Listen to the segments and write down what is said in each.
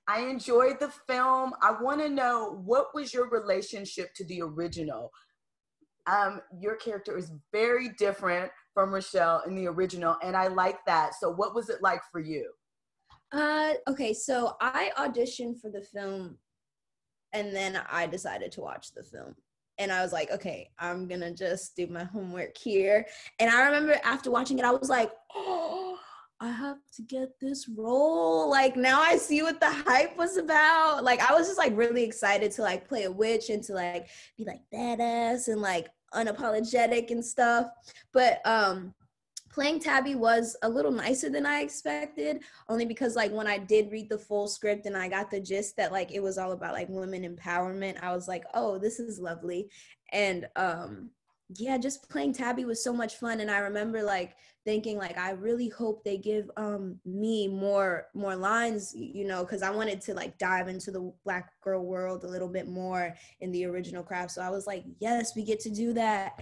I enjoyed the film. I want to know, what was your relationship to the original? Your character is very different from Rochelle in the original, and I like that. So what was it like for you? Okay, so I auditioned for the film, and then I decided to watch the film. And I was like, okay, I'm gonna just do my homework here. And I remember after watching it, I was like, oh, I have to get this role. Like, now I see what the hype was about. Like, I was just like really excited to like play a witch and to like be like badass and like unapologetic and stuff. But playing Tabby was a little nicer than I expected, only because like when I did read the full script and I got the gist that like it was all about like women empowerment, I was like, oh, this is lovely. And yeah, just playing Tabby was so much fun. And I remember like thinking like, I really hope they give me more lines, you know, because I wanted to like dive into the Black girl world a little bit more in the original craft. So I was like, yes, we get to do that.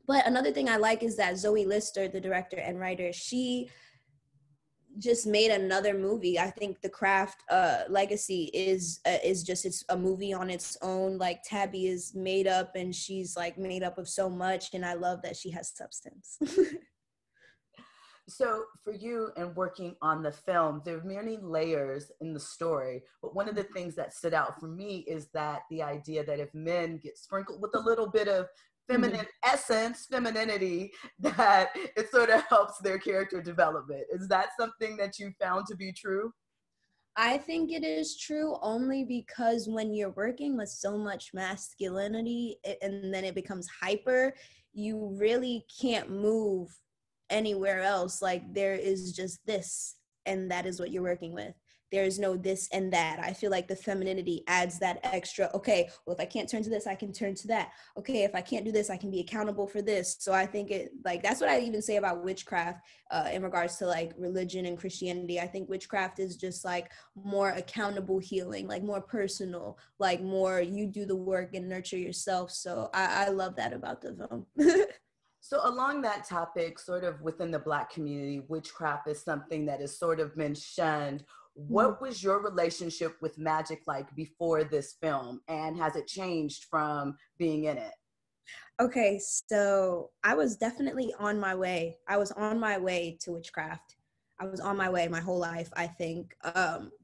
But another thing I like is that Zoe Lister, the director and writer, she just made another movie. I think The Craft Legacy is just, it's a movie on its own. Like Tabby is made up and she's like made up of so much, and I love that she has substance. So for you and working on the film, there are many layers in the story, but one of the things that stood out for me is that the idea that if men get sprinkled with a little bit of feminine essence, femininity, that it sort of helps their character development. Is that something that you found to be true? I think it is true only because when you're working with so much masculinity and then it becomes hyper, you really can't move anywhere else. Like there is just this, and that is what you're working with. There is no this and that. I feel like the femininity adds that extra, okay, well, if I can't turn to this, I can turn to that. Okay, if I can't do this, I can be accountable for this. So I think it, like, that's what I even say about witchcraft in regards to like religion and Christianity. I think witchcraft is just like more accountable healing, like more personal, like more you do the work and nurture yourself. So I love that about the film. So along that topic, sort of within the Black community, witchcraft is something that has sort of been shunned. What was your relationship with magic like before this film, and has it changed from being in it? Okay, so I was definitely on my way. I was on my way to witchcraft. I was on my way my whole life, I think,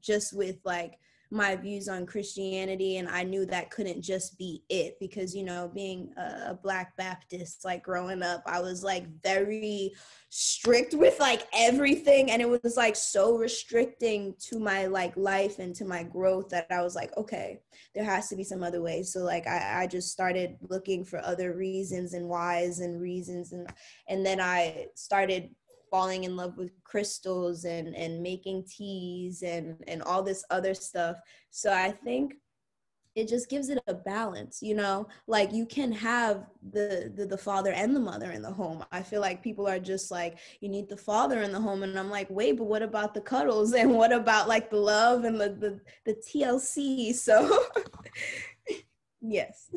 just with like my views on Christianity. And I knew that couldn't just be it because, you know, being a Black Baptist, like growing up, I was like very strict with like everything. And it was like so restricting to my like life and to my growth that I was like, okay, there has to be some other way. So like, I just started looking for other reasons and whys and reasons. And then I started falling in love with crystals and making teas and all this other stuff. So I think it just gives it a balance, you know, like you can have the father and the mother in the home. I feel like people are just like, you need the father in the home. And I'm like, wait, but what about the cuddles? And what about like the love and the TLC? So yes.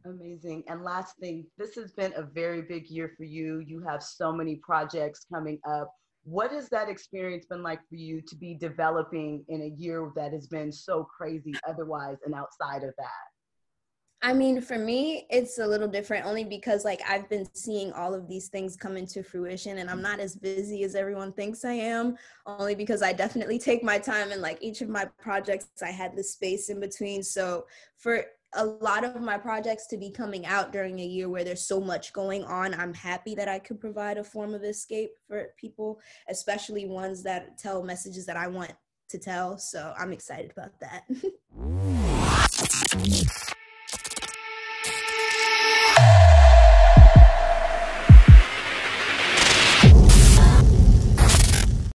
Amazing. And last thing, this has been a very big year for you. You have so many projects coming up. What has that experience been like for you to be developing in a year that has been so crazy otherwise and outside of that? I mean, for me, it's a little different only because like I've been seeing all of these things come into fruition and I'm not as busy as everyone thinks I am, only because I definitely take my time, and like each of my projects, I had the space in between. So for a lot of my projects to be coming out during a year where there's so much going on, I'm happy that I could provide a form of escape for people, especially ones that tell messages that I want to tell. So I'm excited about that.